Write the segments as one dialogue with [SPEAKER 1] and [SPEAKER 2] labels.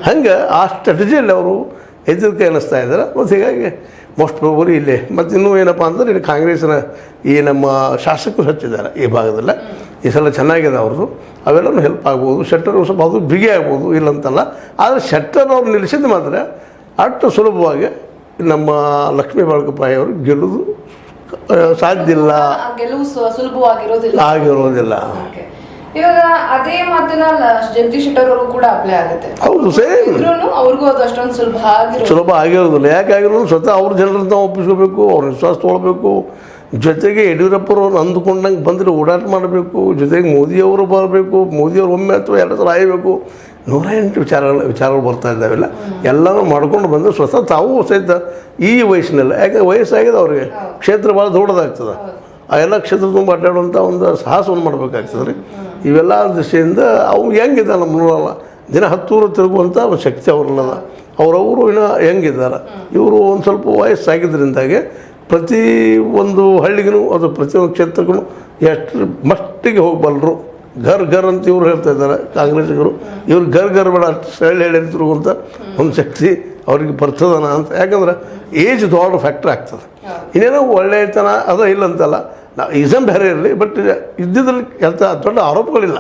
[SPEAKER 1] ಹಂಗೆ ಆ ಸ್ಟ್ರಾಟಜಿಯಲ್ಲಿ ಅವರು ಎಚ್ಚರಿಕೆ ಅನ್ನಿಸ್ತಾ ಇದ್ದಾರೆ. ಮತ್ತು ಹೀಗಾಗಿ ಮೋಸ್ಟ್ ಪ್ರಾಬಲಿ ಇಲ್ಲೇ ಮತ್ತು ಇನ್ನೂ ಏನಪ್ಪ ಅಂದ್ರೆ ಇಲ್ಲಿ ಕಾಂಗ್ರೆಸ್ಸಿನ ಈ ನಮ್ಮ ಶಾಸಕರು ಹಚ್ಚಿದ್ದಾರೆ ಈ ಭಾಗದಲ್ಲ. ಈ ಸಲ ಚೆನ್ನಾಗಿದೆ ಅವ್ರದ್ದು, ಅವೆಲ್ಲನೂ ಹೆಲ್ಪ್ ಆಗ್ಬೋದು. ಶೆಟ್ಟರ್ ಸ್ವಲ್ಪ ಅದು ಬಿಗಿ ಆಗ್ಬೋದು, ಇಲ್ಲಂತಲ್ಲ. ಆದರೆ ಶೆಟ್ಟರ್ ಅವ್ರು ನಿಲ್ಲಿಸಿದ ಮಾತ್ರ ಅಷ್ಟು ಸುಲಭವಾಗಿ ನಮ್ಮ ಲಕ್ಷ್ಮೀ ಬಾಳಕಪ್ಪಾಯಿ ಅವರು ಗೆಲ್ಲುವುದು ಸಾಧ್ಯ ಇಲ್ಲ, ಆಗಿರೋದಿಲ್ಲ.
[SPEAKER 2] ಇವಾಗ ಅದೇ ಮಾತನ್ನ ಜಗದೀಶ್ ಶೆಟ್ಟರ್ ಅವರು ಕೂಡ ಅಪ್ಲೈ ಆಗುತ್ತೆ.
[SPEAKER 1] ಹೌದು, ಸೇಮ್
[SPEAKER 2] ಅವ್ರಿಗೂ ಅದು ಅಷ್ಟೊಂದು ಸುಲಭ
[SPEAKER 1] ಆಗಿರೋದಿಲ್ಲ. ಯಾಕೆ ಆಗಿರೋದು? ಸ್ವತಃ ಅವ್ರ ಜನರನ್ನ ಒಪ್ಪಿಸ್ಕೋಬೇಕು, ಅವ್ರ ವಿಶ್ವಾಸ ತೊಗೊಳ್ಬೇಕು. ಜೊತೆಗೆ ಯಡಿಯೂರಪ್ಪರವ್ರು ಅಂದುಕೊಂಡಂಗೆ ಬಂದರೆ ಓಡಾಟ ಮಾಡಬೇಕು. ಜೊತೆಗೆ ಮೋದಿಯವರು ಬರಬೇಕು, ಮೋದಿಯವರು ಒಮ್ಮೆ ಅಥವಾ ಎರಡು ಸಲ ಆಯಬೇಕು. 108 ವಿಚಾರಗಳು ಬರ್ತಾ ಇದ್ದಾವೆಲ್ಲ. ಎಲ್ಲನೂ ಮಾಡ್ಕೊಂಡು ಬಂದರೆ ಸ್ವತಃ ತಾವು ಸಹಿತ ಈ ವಯಸ್ಸಿನಲ್ಲಿ, ಯಾಕೆ ವಯಸ್ಸಾಗಿದೆ ಅವ್ರಿಗೆ, ಕ್ಷೇತ್ರ ಭಾಳ ದೊಡ್ಡದಾಗ್ತದೆ. ಆ ಎಲ್ಲ ಕ್ಷೇತ್ರ ತುಂಬ ಅಡ್ಡಾಡುವಂಥ ಒಂದು ಸಾಹಸವನ್ನು ಮಾಡಬೇಕಾಗ್ತದೆ ರೀ. ಇವೆಲ್ಲ ದೃಷ್ಟಿಯಿಂದ ಅವು ಹೆಂಗಿದ್ದಾರೆ ನಮ್ಮ ನೋಡಲ್ಲ, ದಿನ 10 ಊರು ತಿರುಗುವಂಥ ಒಂದು ಶಕ್ತಿ ಅವ್ರನ್ನದ. ಅವರವರು ಇನ್ನೂ ಹೆಂಗಿದ್ದಾರೆ, ಇವರು ಒಂದು ಸ್ವಲ್ಪ ವಯಸ್ಸಾಗಿದ್ದರಿಂದಾಗೆ ಪ್ರತಿ ಒಂದು ಹಳ್ಳಿಗೂ ಅದು ಪ್ರತಿಯೊಂದು ಕ್ಷೇತ್ರಕ್ಕೂ ಎಷ್ಟು ಮಟ್ಟಿಗೆ ಹೋಗಬಲ್ಲರು. ಘರ್ ಅಂತ ಇವರು ಹೇಳ್ತಾ ಇದ್ದಾರೆ ಕಾಂಗ್ರೆಸ್ಸಿಗರು. ಇವ್ರು ಘರ್ ಬೇಡ, ಹೇಳಿ ತಿರುಗುವಂಥ ಒಂದು ಶಕ್ತಿ ಅವ್ರಿಗೆ ಬರ್ತದನ ಅಂತ. ಯಾಕಂದ್ರೆ ಏಜ್ ದೊಡ್ಡ ಫ್ಯಾಕ್ಟ್ರಿ ಆಗ್ತದೆ. ಇನ್ನೇನೋ ಒಳ್ಳೆಯತನ ಅದು ಇಲ್ಲಂತಲ್ಲ, ನಾವು ಈಸಮ್ ಬೇರೆ ಇರಲಿ, ಬಟ್ ಇದ್ದಿದ್ರಲ್ಲಿ ಕೆಲಸ ದೊಡ್ಡ ಆರೋಪಗಳಿಲ್ಲ,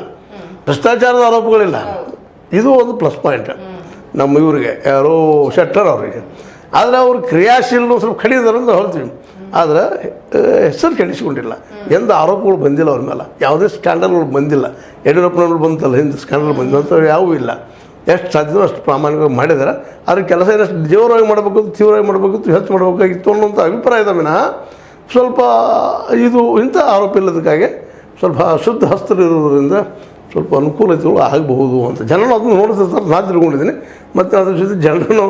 [SPEAKER 1] ಭ್ರಷ್ಟಾಚಾರದ ಆರೋಪಗಳಿಲ್ಲ. ಇದು ಒಂದು ಪ್ಲಸ್ ಪಾಯಿಂಟ್ ನಮ್ಮ ಇವರಿಗೆ, ಯಾರೋ ಶೆಟ್ಟರ್ ಅವರಿಗೆ. ಆದರೆ ಅವ್ರು ಕ್ರಿಯಾಶೀಲರು ಸ್ವಲ್ಪ ಕಡಿದಾರೆ ಅಂತ ಹೇಳ್ತೀವಿ. ಆದರೆ ಹೆಸರು ಕೆಡಿಸ್ಕೊಂಡಿಲ್ಲ, ಎಂದ ಆರೋಪಗಳು ಬಂದಿಲ್ಲ ಅವ್ರ ಮೇಲೆ, ಯಾವುದೇ ಸ್ಕ್ಯಾಂಡಲ್ಗಳು ಬಂದಿಲ್ಲ. ಯಡಿಯೂರಪ್ಪನವ್ರು ಬಂತಲ್ಲ ಹಿಂದೆ ಸ್ಕ್ಯಾಂಡಲ್ ಬಂದಿಲ್ಲ ಅಂತ ಯಾವುವೂ ಇಲ್ಲ. ಎಷ್ಟು ಸಾಧ್ಯವೋ ಅಷ್ಟು ಪ್ರಾಮಾಣಿಕವಾಗಿ ಮಾಡಿದ್ದಾರೆ. ಆದರೆ ಕೆಲಸ ಏನಷ್ಟು ಜೋರಾಗಿ ಮಾಡಬೇಕು, ತೀವ್ರವಾಗಿ ಮಾಡಬೇಕಿತ್ತು, ಹೆಚ್ಚು ಮಾಡಬೇಕಾಗಿತ್ತು ಅನ್ನೋಂಥ ಅಭಿಪ್ರಾಯದ ವಿನಃ ಸ್ವಲ್ಪ ಇದು ಇಂಥ ಆರೋಪ ಇಲ್ಲದಕ್ಕಾಗಿ ಸ್ವಲ್ಪ ಶುದ್ಧ ಹಸ್ತರಿರೋದ್ರಿಂದ ಸ್ವಲ್ಪ ಅನುಕೂಲತೆಗಳು ಆಗಬಹುದು ಅಂತ ಜನರು ಅದನ್ನು ನೋಡ್ತಿರ್ತಾರೆ. ನಾನು ತಿಳ್ಕೊಂಡಿದ್ದೀನಿ. ಮತ್ತು ಅದ್ರ ಜೊತೆ ಜನರನ್ನು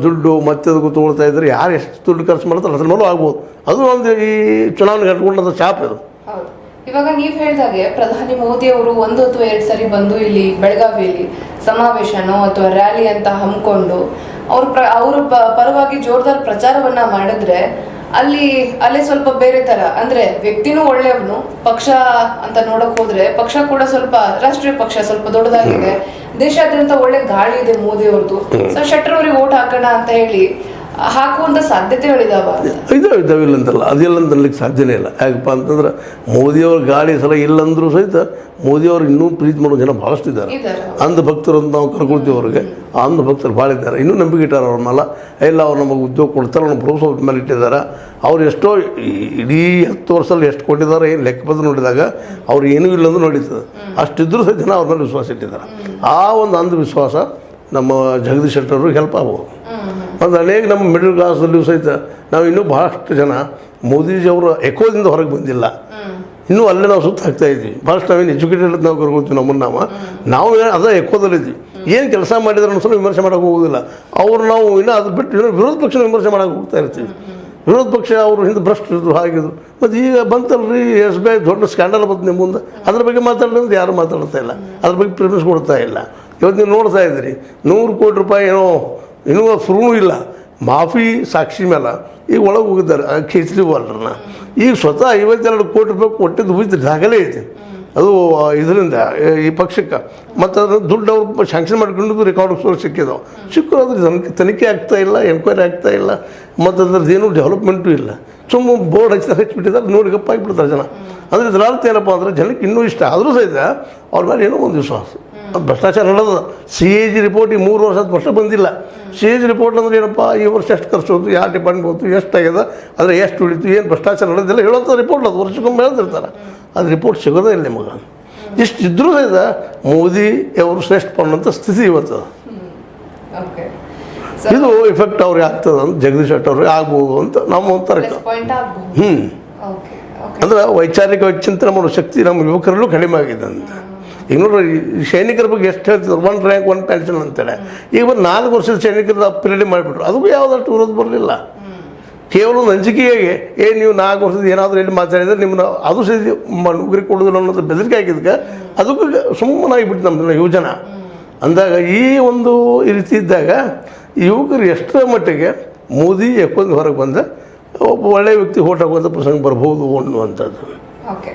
[SPEAKER 1] ದುಡ್ಡು ಮತ್ತೆ ಅದಕ್ಕೂ ತೊಗೊಳ್ತಾ ಇದ್ದಾರೆ, ಯಾರು ಎಷ್ಟು ದುಡ್ಡು ಖರ್ಚು ಮಾಡ್ತಾರೆ ಅದ್ರ ಮೇಲೂ ಆಗ್ಬೋದು. ಅದು ಒಂದು ಈ ಚುನಾವಣೆಗೆ ಕಟ್ಕೊಂಡಂಥ ಚಾಪ್ ಇದು.
[SPEAKER 2] ಇವಾಗ ನೀವು ಹೇಳಿದಾಗೆ ಪ್ರಧಾನಿ ಮೋದಿ ಅವರು 1 ಅಥವಾ 2 ಸರಿ ಬಂದು ಇಲ್ಲಿ ಬೆಳಗಾವಿಯಲ್ಲಿ ಸಮಾವೇಶನೋ ಅಥವಾ ರ್ಯಾಲಿ ಅಂತ ಹಮ್ಮಿಕೊಂಡು ಅವ್ರ ಪರವಾಗಿ ಜೋರ್ದಾರ್ ಪ್ರಚಾರವನ್ನ ಮಾಡಿದ್ರೆ ಅಲ್ಲಿ ಸ್ವಲ್ಪ ಬೇರೆ ತರ, ಅಂದ್ರೆ ವ್ಯಕ್ತಿನೂ ಒಳ್ಳೆಯವನು, ಪಕ್ಷ ಅಂತ ನೋಡಕ್ ಹೋದ್ರೆ ಪಕ್ಷ ಕೂಡ ಸ್ವಲ್ಪ ರಾಷ್ಟ್ರೀಯ ಪಕ್ಷ ಸ್ವಲ್ಪ ದೊಡ್ಡದಾಗಿದೆ, ದೇಶಾದ್ಯಂತ ಒಳ್ಳೆ ಗಾಳಿ ಇದೆ ಮೋದಿ ಅವ್ರದ್ದು. ಸೊ ಶೆಟ್ಟರ್ ಅವ್ರಿಗೆ ಓಟ್ ಹಾಕೋಣ ಅಂತ ಹೇಳಿ ಹಾಕುವಂಥ ಸಾಧ್ಯತೆಗಳಿದಾವ?
[SPEAKER 1] ಇದಾವೆ, ಇಲ್ಲಂತಲ್ಲ, ಅದಿಲ್ಲ ಅಂತಲಿಕ್ಕೆ ಸಾಧ್ಯನೇ ಇಲ್ಲ. ಯಾಕಪ್ಪ ಅಂತಂದ್ರೆ ಮೋದಿಯವ್ರ ಗಾಳಿ ಸಲ ಇಲ್ಲಂದ್ರೂ ಸಹಿತ ಮೋದಿಯವ್ರು ಇನ್ನೂ ಪ್ರೀತಿ ಮಾಡೋ ಜನ ಭಾಳಷ್ಟು ಇದ್ದಾರೆ. ಅಂಧ ಭಕ್ತರು ಅಂತ ನಾವು ಕರ್ಕೊಳ್ತೀವಿ ಅವ್ರಿಗೆ. ಆ ಅಂಧ ಭಕ್ತರು ಭಾಳ ಇದ್ದಾರೆ, ಇನ್ನೂ ನಂಬಿಕೆ ಇಟ್ಟಾರೆ ಅವ್ರ ಮೇಲೆ. ಇಲ್ಲ ಅವ್ರು ನಮಗೆ ಉದ್ಯೋಗ ಕೊಡ್ತಾರೆ ಅನ್ನೋ ಭರವಸೆ ಅವ್ರ ಮೇಲೆ ಇಟ್ಟಿದ್ದಾರೆ. ಅವ್ರು ಎಷ್ಟೋ ಇಡೀ 10 ವರ್ಷದಲ್ಲಿ ಎಷ್ಟು ಕೊಟ್ಟಿದ್ದಾರೆ ಏನು ಲೆಕ್ಕ ನೋಡಿದಾಗ ಅವ್ರು ಏನೂ ಇಲ್ಲಂದ್ರೂ ನಡೀತದೆ. ಅಷ್ಟಿದ್ರೂ ಸಹಿತ ಜನ ಅವ್ರ ಮೇಲೆ ವಿಶ್ವಾಸ ಇಟ್ಟಿದ್ದಾರೆ. ಆ ಒಂದು ಅಂಧವಿಶ್ವಾಸ ನಮ್ಮ ಜಗದೀಶ್ ಶೆಟ್ಟರ್ರಿಗೆ ಹೆಲ್ಪ್ ಆಗ್ಬೋದು. ಒಂದು ಅನೇಕ ನಮ್ಮ ಮಿಡಲ್ ಕ್ಲಾಸಲ್ಲಿಯೂ ಸಹಿತ ನಾವು ಇನ್ನೂ ಭಾಳಷ್ಟು ಜನ ಮೋದಿಜಿಯವರ ಎಕೋದಿಂದ ಹೊರಗೆ ಬಂದಿಲ್ಲ. ಇನ್ನೂ ಅಲ್ಲೇ ನಾವು ಸುತ್ತ ಹಾಕ್ತಾ ಇದ್ವಿ. ಭಾಳಷ್ಟು ನಾವೇನು ಎಜುಕೇಟೆಡ್ ನಾವು ಕರ್ಕೊಳ್ತೀವಿ. ನಾವು ಅದೇ ಎಕೋದಲ್ಲಿದ್ವಿ. ಏನು ಕೆಲಸ ಮಾಡಿದ್ರೆ ಅನ್ನೋ ವಿಮರ್ಶೆ ಮಾಡೋಕೆ ಹೋಗೋದಿಲ್ಲ. ಅವ್ರು ನಾವು ಇನ್ನೂ ಅದು ಬಿಟ್ಟು ಇನ್ನೂ ವಿರೋಧ ಪಕ್ಷ ವಿಮರ್ಶೆ ಮಾಡೋಕೆ ಹೋಗ್ತಾ ಇರ್ತೀವಿ. ವಿರೋಧ ಪಕ್ಷ ಅವರು ಹಿಂದೆ ಭ್ರಷ್ಟಿದ್ರು ಹಾಗಿದ್ರು. ಮತ್ತು ಈಗ ಬಂತಲ್ರಿ SBI ದೊಡ್ಡ ಸ್ಕ್ಯಾಂಡಲ್ ಬಂತು ನಿಮ್ಮ ಮುಂದೆ, ಅದ್ರ ಬಗ್ಗೆ ಮಾತಾಡೋದು ಯಾರು ಮಾತಾಡ್ತಾ ಇಲ್ಲ, ಅದ್ರ ಬಗ್ಗೆ ಪ್ರಿಫರೆನ್ಸ್ ಕೊಡ್ತಾ ಇಲ್ಲ. ಇವತ್ತು ನೀವು ನೋಡ್ತಾ ಇದ್ದೀರಿ 100 ಕೋಟಿ ರೂಪಾಯಿ ಏನೋ ಇನ್ನೂ ಶುರುವೂ ಇಲ್ಲ ಮಾಫಿ ಸಾಕ್ಷಿ ಮೇಲೆ ಈಗ ಒಳಗೆ ಹೋಗಿದ್ದಾರೆ ಕೇಜ್ರಿವಾಲ್ರನ್ನ. ಈಗ ಸ್ವತಃ 52 ಕೋಟಿ ರೂಪಾಯಿ ಕೊಟ್ಟಿದ್ದು ಹೋಯ್ತು, ದಾಖಲೆ ಐತಿ ಅದು ಇದರಿಂದ ಈ ಪಕ್ಷಕ್ಕೆ. ಮತ್ತು ಅದನ್ನು ದುಡ್ಡು ಅವ್ರು ಶಾಂಕ್ಷನ್ ಮಾಡ್ಕೊಂಡಿದ್ದು ರೆಕಾರ್ಡ್ ಸಿಕ್ಕಿದಾವೆ. ಸಿಕ್ಕೋದ್ರೆ ತನಿಖೆ ಆಗ್ತಾ ಇಲ್ಲ, ಎನ್ಕ್ವೈರಿ ಆಗ್ತಾ ಇಲ್ಲ, ಮತ್ತು ಅದ್ರದ್ದು ಏನೂ ಡೆವಲಪ್ಮೆಂಟು ಇಲ್ಲ. ಸುಮ್ಮನೆ ಬೋರ್ಡ್ ಹಚ್ಚಿಬಿಟ್ಟಿದ್ದಾರೆ, ನೋಡಿ ಗಪ್ಪ ಆಗಿಬಿಡ್ತಾರೆ ಜನ. ಅಂದರೆ ಇದರ ಅರ್ಥ ಏನಪ್ಪ ಅಂದರೆ ಜನಕ್ಕೆ ಇನ್ನೂ ಇಷ್ಟ ಆದರೂ ಸಹಿತ ಅವ್ರ ಮೇಲೆ ಏನೋ ಒಂದು ವಿಶ್ವಾಸ. ಭ್ರಷ್ಟಾಚಾರ ನಡೆದ CAG ರಿಪೋರ್ಟ್ ಈ 3 ವರ್ಷದ ವರ್ಷ ಬಂದಿಲ್ಲ. CAG ರಿಪೋರ್ಟ್ ಅಂದ್ರೆ ಏನಪ್ಪ, ಈ ವರ್ಷ ಎಷ್ಟು ಖರ್ಚು ಹೋಯ್ತು, ಯಾವ ಡಿಪಾರ್ಟ್ಮೆಂಟ್ ಹೋಯ್ತು, ಎಷ್ಟಾಗ್ಯದ, ಆದರೆ ಎಷ್ಟು ಉಳಿತು, ಏನು ಭ್ರಷ್ಟಾಚಾರ ನಡೆದಿಲ್ಲ ಹೇಳೋಂಥ ರಿಪೋರ್ಟ್ ಅದು ವರ್ಷಕ್ಕೊಮ್ಮೆ ಹೇಳ್ತಿರ್ತಾರೆ. ಅದು ರಿಪೋರ್ಟ್ ಸಿಗೋದೇ ಇಲ್ಲ ನಿಮಗೆ. ಇಷ್ಟಿದ್ರೂ ಸಹಿತ ಮೋದಿ ಅವರು ಶ್ರೇಷ್ಠ ಅನ್ನೋಂಥ ಸ್ಥಿತಿ ಇವತ್ತು. ಇದು ಇಫೆಕ್ಟ್ ಅವ್ರಿಗೆ ಆಗ್ತದೆ ಅಂತ ಜಗದೀಶ್ ಶೆಟ್ಟರ್ ಅವ್ರಿಗೆ ಆಗ್ಬೋದು ಅಂತ ನಮ್ಮ ಒಂಥರ. ಅಂದ್ರೆ ವೈಚಾರಿಕ ಚಿಂತನೆ ಮಾಡೋ ಶಕ್ತಿ ನಮ್ಮ ಯುವಕರಲ್ಲೂ ಕಡಿಮೆ ಆಗಿದೆ ಅಂತ. ಈಗ ನೋಡ್ರಿ ಸೈನಿಕರ ಬಗ್ಗೆ ಎಷ್ಟು ಹೇಳ್ತಿದ್ರು, 1 ರ್ಯಾಂಕ್ 1 ಪೆನ್ಷನ್ ಅಂತೇಳಿ. ಈಗ 4 ವರ್ಷದ ಸೈನಿಕರ ಪಿರಿಯಡ್ ಮಾಡಿಬಿಟ್ರು, ಅದಕ್ಕೂ ಯಾವುದಷ್ಟು ವಿರೋಧ ಬರಲಿಲ್ಲ. ಕೇವಲ ಒಂದು ಅಂಜಿಕೆಯಾಗಿ ನೀವು 4 ವರ್ಷದ ಏನಾದರೂ ಎಲ್ಲಿ ಮಾತಾಡಿದ್ರೆ ನಿಮ್ಮನ್ನ ಅದು ಸರಿ ನೌಕರಿ ಕೊಡೋದಿಲ್ಲ ಅನ್ನೋದು ಬೆದರಿಕೆ ಆಗಿದ್ದಕ್ಕೆ ಅದಕ್ಕೂ ಸುಮ್ಮನಾಗಿಬಿಟ್ಟು ನಮ್ಮದನ್ನ ಯುವಜನ ಅಂದಾಗ. ಈ ಒಂದು ಈ ರೀತಿ ಇದ್ದಾಗ ಯುವಕರು ಎಷ್ಟರ ಮಟ್ಟಿಗೆ ಮೋದಿ ಎಕ್ಕೊಂದು ಹೊರಗೆ ಬಂದ ಒಬ್ಬ ಒಳ್ಳೆಯ ವ್ಯಕ್ತಿ ಓಟ್ ಹಾಕುವಂಥ ಪ್ರಸಂಗ ಬರ್ಬೋದು ಅನ್ನುವಂಥದ್ದು.
[SPEAKER 2] ಓಕೆ.